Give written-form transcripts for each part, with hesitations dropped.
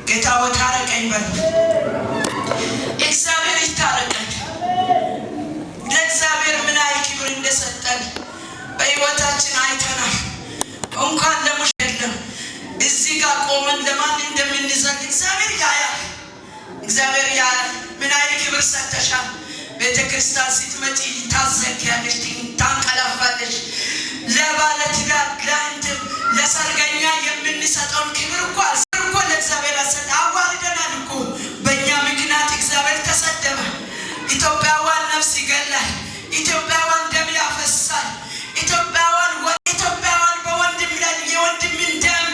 ጌታ ወታረቀኝ በል። እግዚአብሔር ይታረቀን። ለእግዚአብሔር ምን ያህል ክብር እንደሰጠን በሕይወታችን አይተናል። እንኳን ለሙሽለም እዚህ ጋር ቆመን ለማን እንደምንዘል እግዚአብሔር ያያል። እግዚአብሔር ያያል። ምን ያህል ክብር ሰጥተሻል። ቤተክርስቲያን ስትመጪ ታዘጊያለሽ፣ ታንቀላፋለሽ። ለባለትዳር ለሰርገኛ የምንሰጠውን ክብር እኮ ለእግዚአብሔር አሰጥ አዋርደናል እኮ። በእኛ ምክንያት እግዚአብሔር ተሰደበ። ኢትዮጵያውያን ነፍስ ይገላል። ኢትዮጵያውያን ደም ያፈሳል። ኢትዮጵያውያን በወንድም ላይ የወንድምን ደም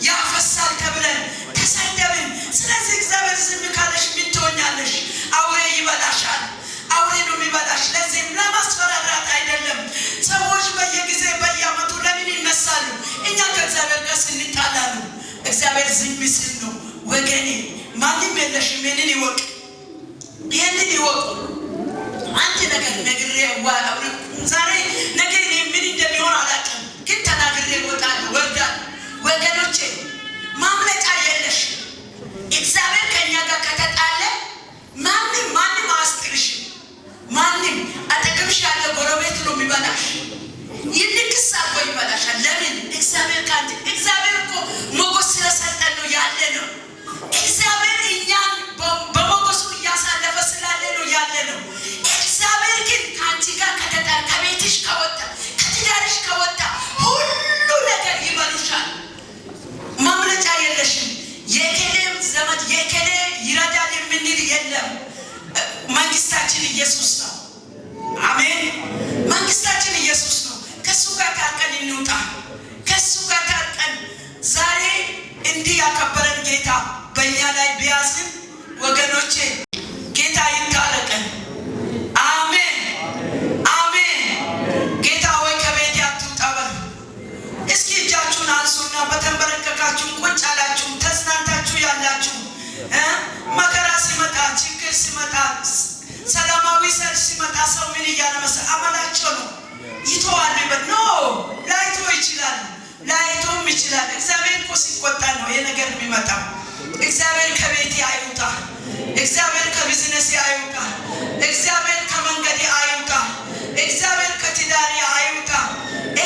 ያፈሳል ተብለን ተሰደብን። ስለዚህ እግዚአብሔር ዝም ካለሽ ምን ትሆኛለሽ? አውሬ ይበላሻል። አውሬ ነው የሚበላሽ። ለዚህም ለማስፈራራት አይደለም። ሰዎች በየጊዜ በየዓመቱ ለምን ይነሳሉ? እኛ ከእግዚአብሔር ጋር ስንጣላ ነው። እግዚአብሔር ዝም ሲል ነው። ወገኔ ማንም የለሽም። ይህንን ይወቅ፣ ይህንን ይወቁ። አንድ ነገር ነግሬ ዛሬ ነገ ምን እንደሚሆን አላውቅም፣ ግን ተናግሬ እወጣለሁ፣ ወርዳለሁ። ወገኖቼ ማምለጫ የለሽ። እግዚአብሔር ከእኛ ጋር ከተጣለ ማንም አያስጥልሽም። ማንም አጠገብሽ ያለ ጎረቤት ነው የሚበላሽ። ይልቅስ አርጎ ይበላሻል። ለምን? እግዚአብሔር ካንተ እግዚአብሔር እኮ ሞገስ ስለሰጠን ነው ያለ ነው። እግዚአብሔር እኛን በሞገሱ እያሳለፈ ስላለ ነው ያለ ነው። እግዚአብሔር ግን ከአንቺ ጋር ከተጣለ፣ ከቤትሽ ከወጣ፣ ከትዳርሽ ከወጣ ሁሉ ነገር ይበሉሻል። ማምለጫ የለሽም። የከሌም ዘመድ የከሌ ይረዳል የምንል የለም። መንግስታችን ኢየሱስ ነው። አሜን። መንግስታችን ኢየሱስ ነው። ከሱ ጋር ታርቀን እንውጣ። ከሱ ጋር ታርቀን ዛሬ እንዲህ ያከበረን ጌታ በእኛ ላይ ቢያዝን ወገኖቼ ጌታ ይታረቀን። አሜን አሜን። ጌታ ሆይ ከቤት አትውጣ በሉ። እስኪ እጃችሁን አንሱና በተንበረከካችሁ ቁጭ አላችሁ ተዝናንታችሁ ያላችሁ መከራ ሲመጣ፣ ችግር ሲመጣ፣ ሰላማዊ ሰልፍ ሲመጣ ሰው ምን እያለ መሰለህ? አመላቸው ነው ይተዋል ይበል ነው። ላይተው ይችላል፣ ላይተውም ይችላል። እግዚአብሔር እኮ ሲቆጣ ነው ይሄ ነገር የሚመጣው። እግዚአብሔር ከቤቴ አይውጣ፣ እግዚአብሔር ከቢዝነስ አይውጣ፣ እግዚአብሔር ከመንገዴ አይውጣ፣ እግዚአብሔር ከትዳሬ አይውጣ፣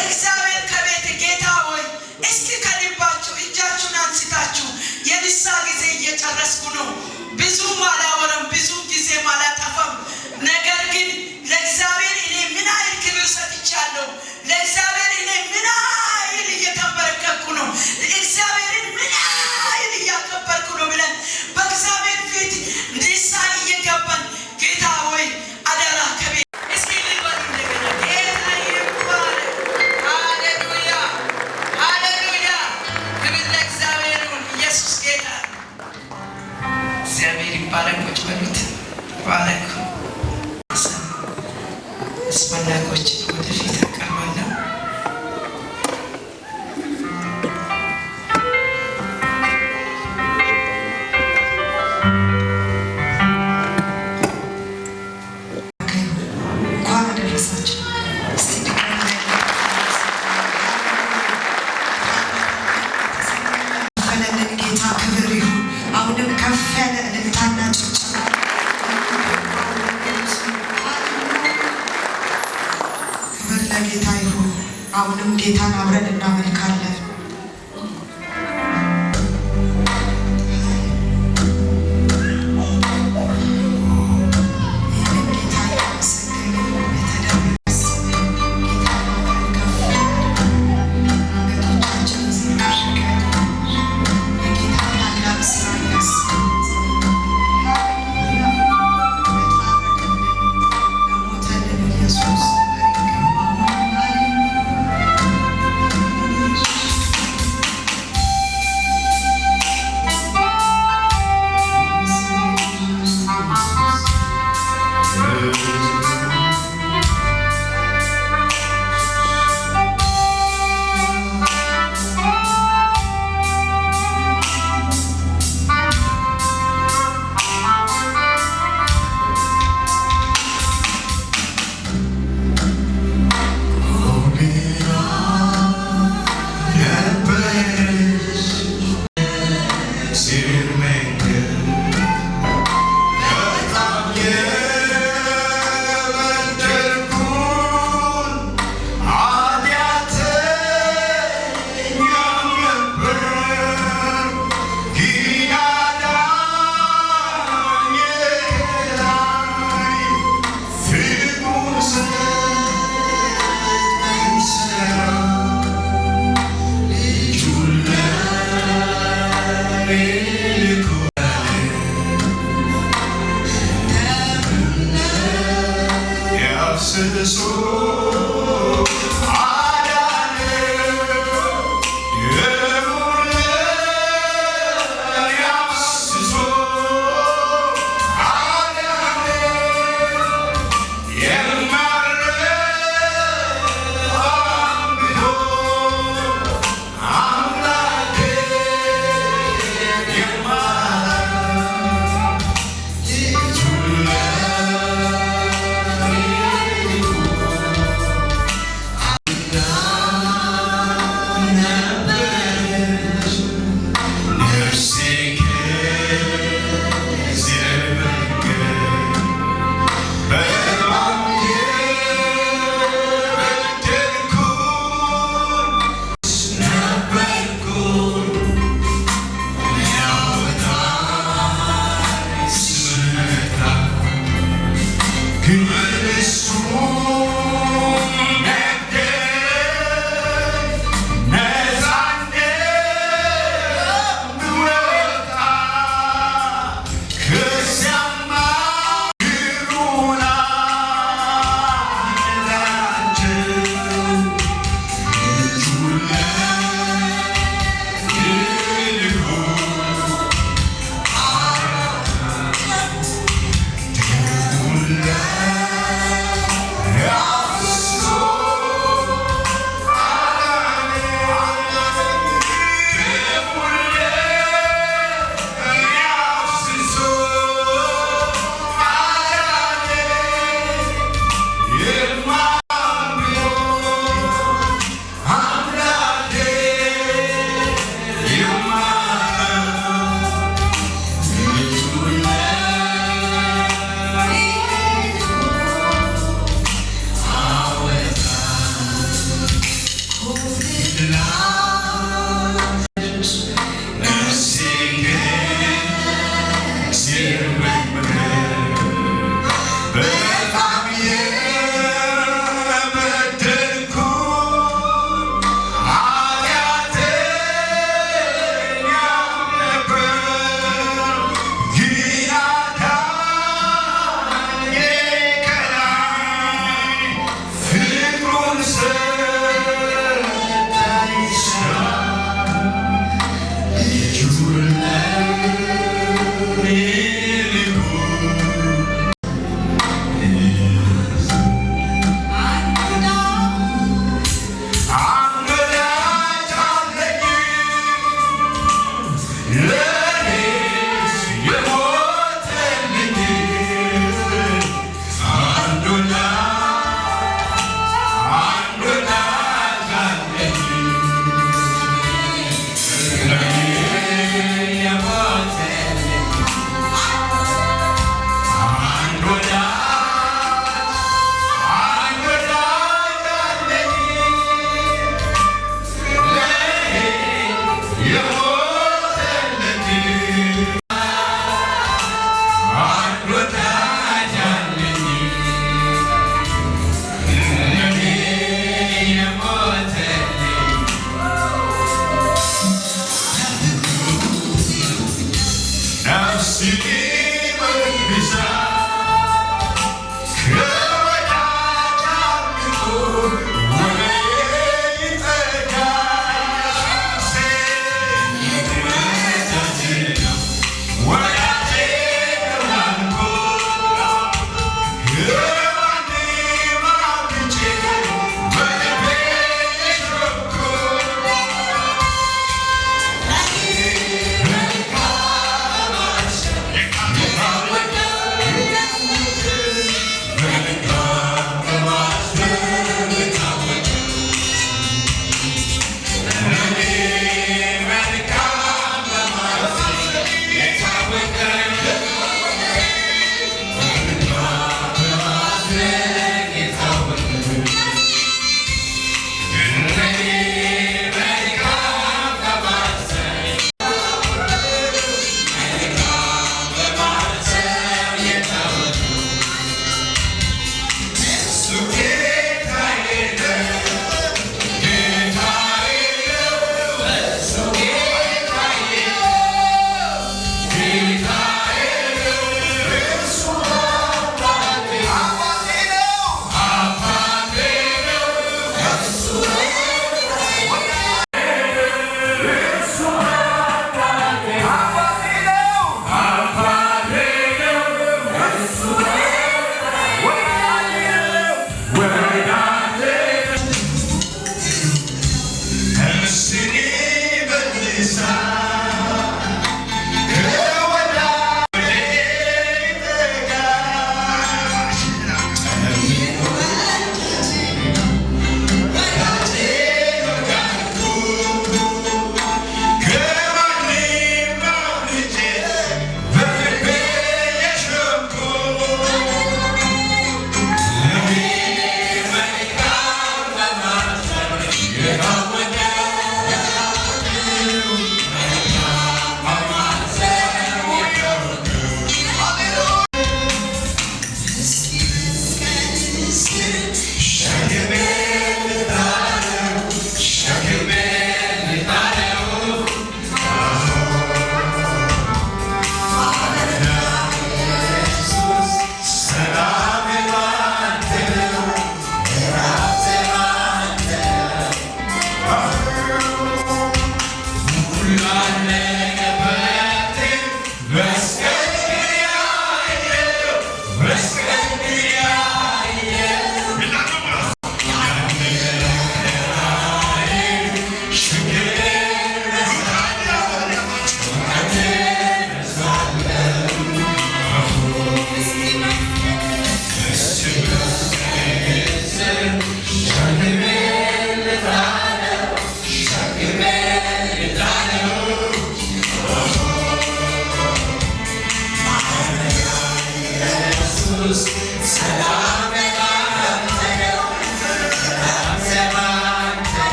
እግዚአብሔር ከቤት ጌታ ሆይ እስኪ ከልባችሁ እጃችሁን አንስታችሁ የንስሐ ጊዜ እየጨረስኩ ነው። ብዙም አላወራም፣ ብዙ ጊዜ አላጠፋም። ነገር ግን ለእግዚአብሔር እኔ ምን ያህል ክብር ሰጥቻለሁ። ለእግዚአብሔር እኔ ምን ያህል እየተንበረከኩ ነው። እግዚአብሔርን ምን ያህል እያከበርኩ ነው ብለን በእግዚአብሔር ፊት ንስሐ እየገባን ጌታ ሆይ አደራ ከቤት እስኪ ልበሉ እንደገና ጌታ ይባረክ። ሃሌሉያ ሃሌሉያ። ክብር ለእግዚአብሔር ይሁን። ኢየሱስ ጌታ። እግዚአብሔር ይባረክ። ቁጭ በሉት። ይባረክ። አስፈላጊዎች ወደፊት አቀርባለሁ። እንኳን አደረሳችሁ። ፈለልን ጌታ ክብር ይሁን። አሁንም ከፍ ያለ እልልታና ጭብጨባ ጌታ ይሁን። አሁንም ጌታን አብረን እናመልካለን።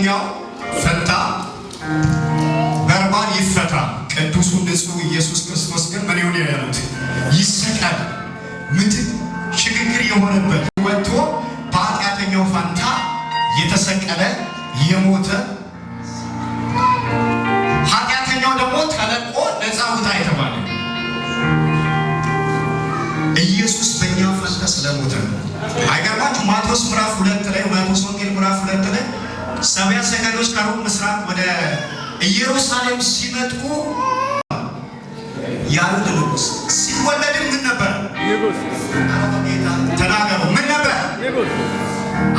በኃጢአተኛው ፈንታ በርባን ይፈታ፣ ቅዱሱ ንጹሕ ኢየሱስ ክርስቶስ ግን ምን ይሁን ያሉት ይሰቀል። ምትክ ሽግግር የሆነበት ወጥቶ በኃጢአተኛው ፈንታ የተሰቀለ የሞተ ኃጢአተኛው ደግሞ ተለቆ ነፃ ውጣ የተባለ ኢየሱስ በእኛ ፈንታ ስለሞተ ነው። አይገርማችሁ? ማቴዎስ ምዕራፍ 2 ላይ ማቴዎስ ወንጌል ምዕራፍ 2 ላይ ሰብያ ሰገዶች ከሩቅ ምስራቅ ወደ ኢየሩሳሌም ሲመጡ ያሉት ንጉሥ ሲወለድም ምን ነበር? ንጉሥ። ተናገሩ። ምን ነበር? ንጉሥ።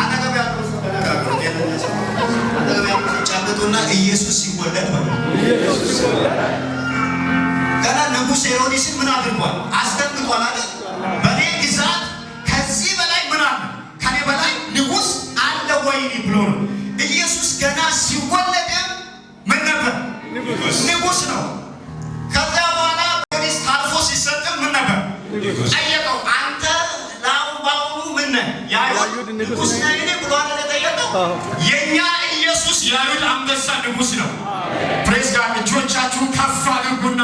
አጠገብ ያለው ሰው ተናገሩ። አጠገብ ያለው ጫበቱና ኢየሱስ ሲወለድ ነው። ኢየሱስ ሲወለድ ገና ንጉሥ ሄሮድስን ምን አድርጓል? አስደንግጧል አይደል? በኔ ግዛት ከዚህ በላይ ምን አለ? ከኔ በላይ ንጉሥ አለ ወይ ብሎ ነው። ኢየሱስ ገና ሲወለድም ምን ነበር? ንጉሥ ነው። ከዛ በኋላ ሄሮድስ ታልፎ ሲሰጥም ምን ነበር? ጠየቀው። አንተ ለአሁኑ ምን ነህ? የአይሁድ ንጉሥ ነህ ብሎ አይደል የጠየቀው? የእኛ ኢየሱስ የአይሁድ አንበሳ ንጉሥ ነው። ፕሬዝ ጋር እጆቻችሁን ከፍ አድርጉና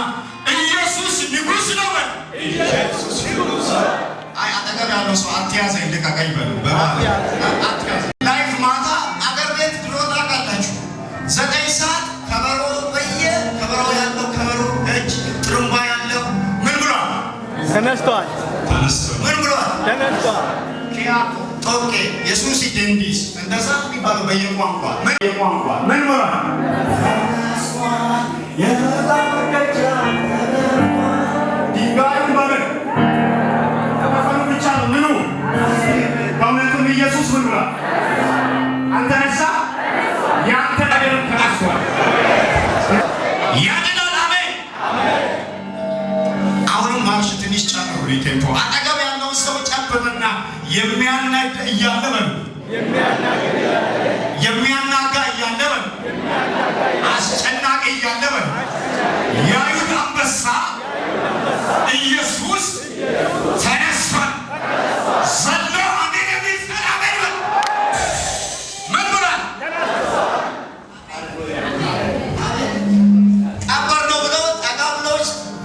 ኢየሱስ ንጉሥ ነው በል። ኢየሱስ ንጉሥ ነው። አይ አጠገብ ያለው ሰው አትያዘኝ ልቀቀኝ በሉ። አትያዘ ላይፍ ማታ አገር ቤት ድሮ ታውቃላችሁ 9 ሰዓት ከበሮ ከበሮ ያለው ከበሮ እጅ ጥሩምባ ያለው ምን ብሏል? ተነስቷል። ምን ብሏል? ተነስቷል። ኪያኮ ቶኬ ኢየሱስ ይደንዲስ እንደዛ የሚባለው በየቋንቋ ምን ብሏል? ድንጋዩን በምን ተፈኑ ብቻ ነው ምኑ በእውነትም ኢየሱስ ምን ብሏል? አንተ ነሳ ያንተ ነገር ተነስቷል። ያድናል። አሜን። አሁንም ማርሽ ትንሽ ጨምሩ። ቴምፖ አጠገብ ያለውን ሰው ጨብጥና የሚያናጋ እያለ በሉ የሚያናጋ እያለ በሉ አስጨናቂ እያለ በሉ የአይሁድ አንበሳ ኢየሱስ ተነስቷል። ዘሎ አሜን የሚል አሜን በል። ምን ብሏል? ቀበር ነው ብለው ጠጋ ብለው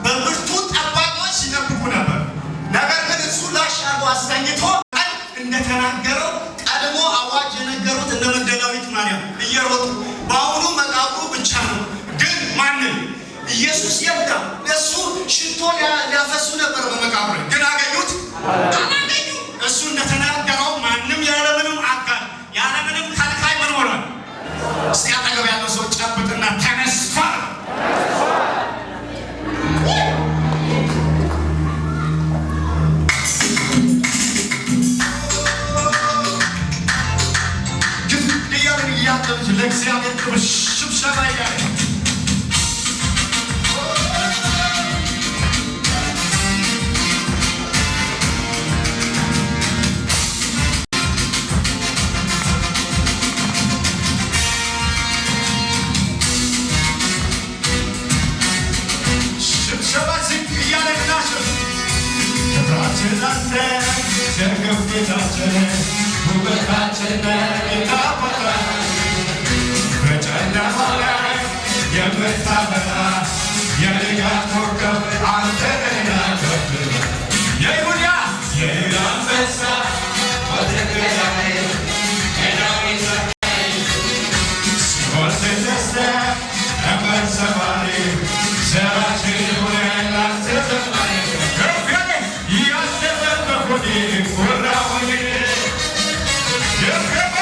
በብርቱ ጠባቂዎች ሲጠብቁ ነበር። ነገር ግን እሱ ላሽ አድርጎ አስተኝቶ እንደተናገረው ቀድሞ አዋጅ የነገሩት እነ መግደላዊት ማርያም እየሮጡ በአሁኑ መቃብሩ ብቻ ነው ግን ማንም ኢየሱስ የለም። እሱ ሽቶ ሊያፈሱ ነበር በመቃብር ግን አገኙት? አላገኙ። እሱ እንደተናገረው ማንም ያለምንም አጋር ያለምንም ከልካይ ምን ሆኗል? እስቲ አጠገብ ያለው ሰው ጨብጥና ተነስቷል። ለእግዚአብሔር ክብር ሽብሸባ እያለ ሽብሸባ ዝቅ እያለ ናቸው። ክብራችን አንተ ዘርገፍ ጌታችን ውበታችን የታወቀ በጨለማ ላይ የምታበራ የንጋት ኮከብ አንተ ነህ። የይሁዳ አንበሳ ወተከላይ የዳዊት ሲኦል ተነስተህ ቀንበር ሰባሪ ዘራችን ሆነህ ላንተ ዘማሪ ከፍ ያለ ያለፈ በሆዴ ኮራሁኝ የገባ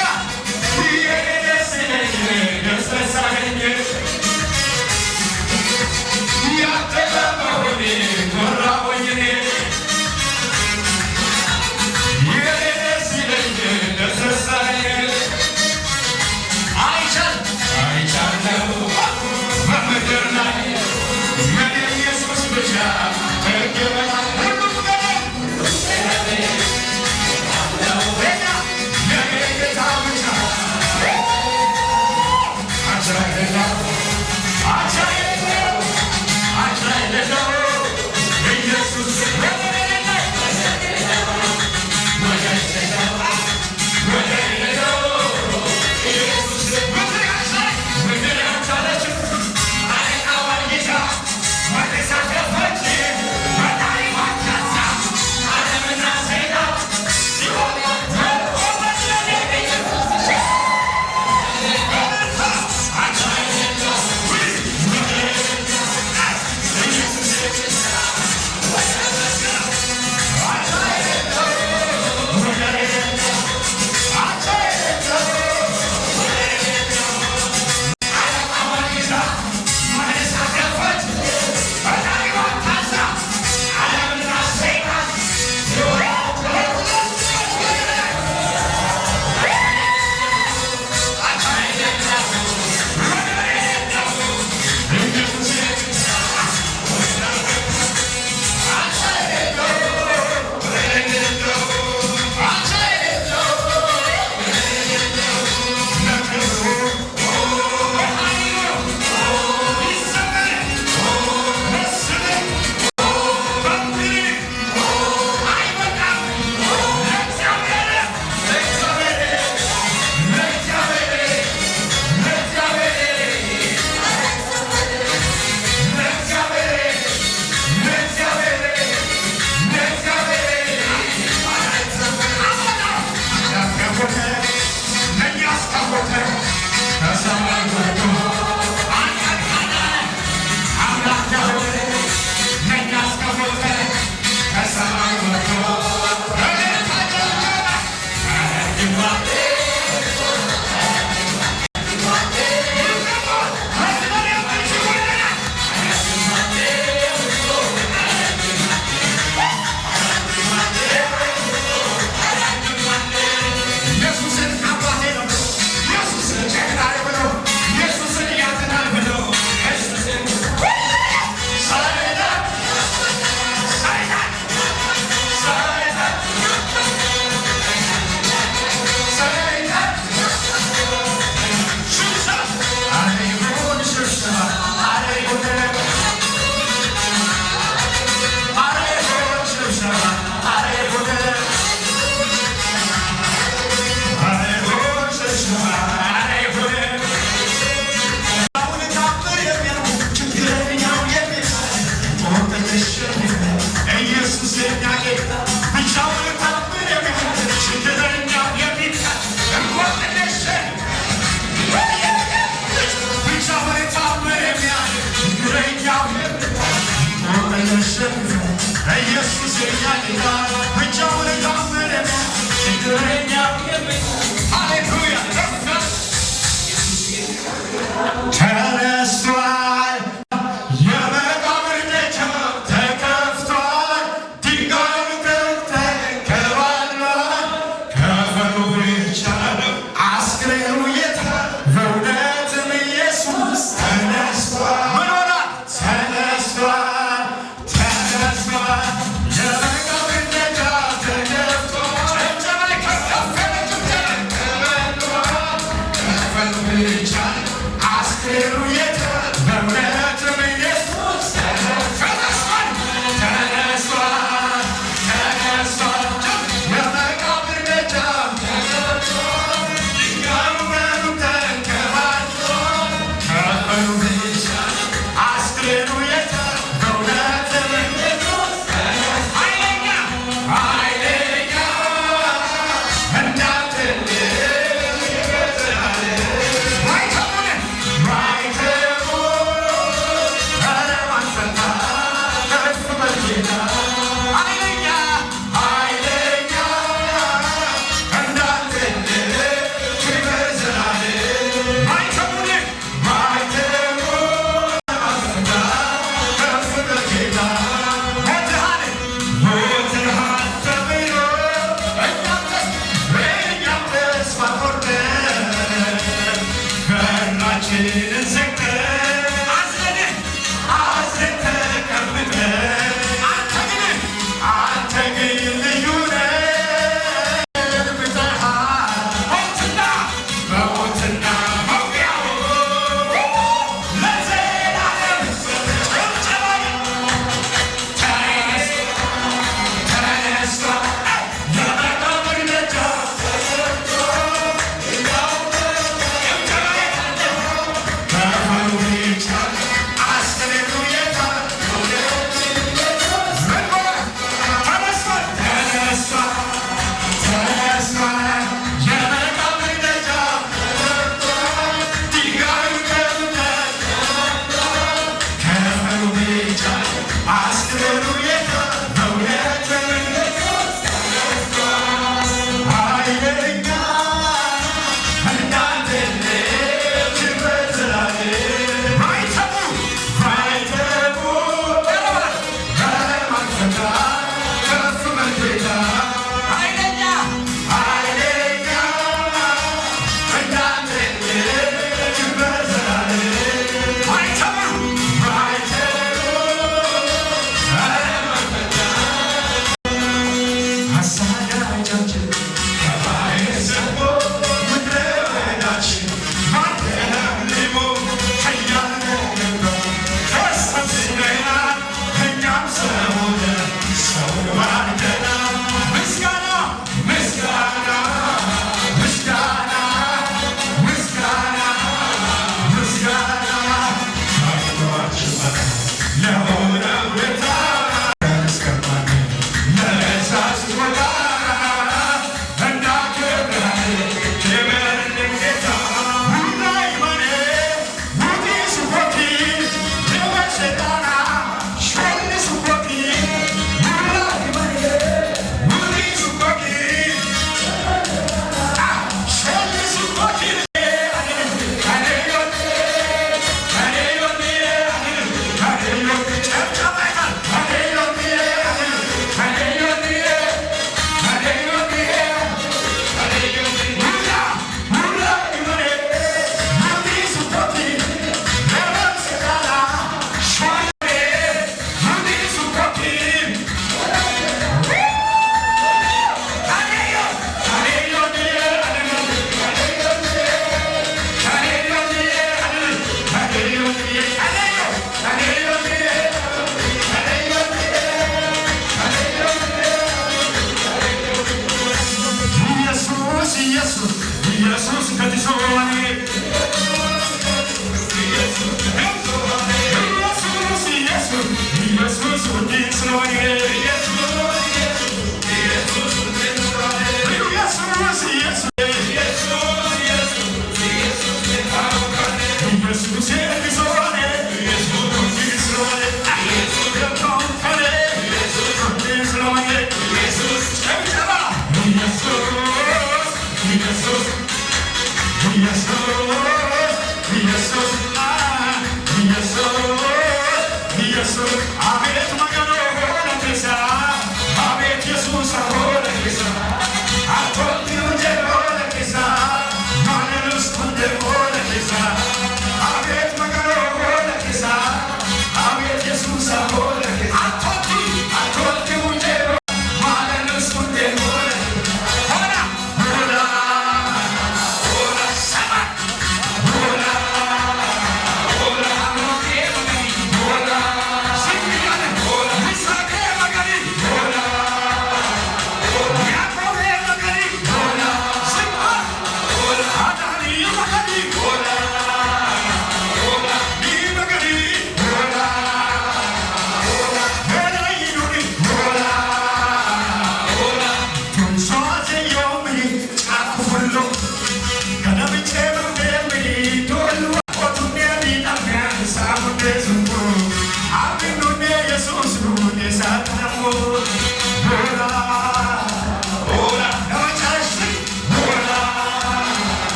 Jesus,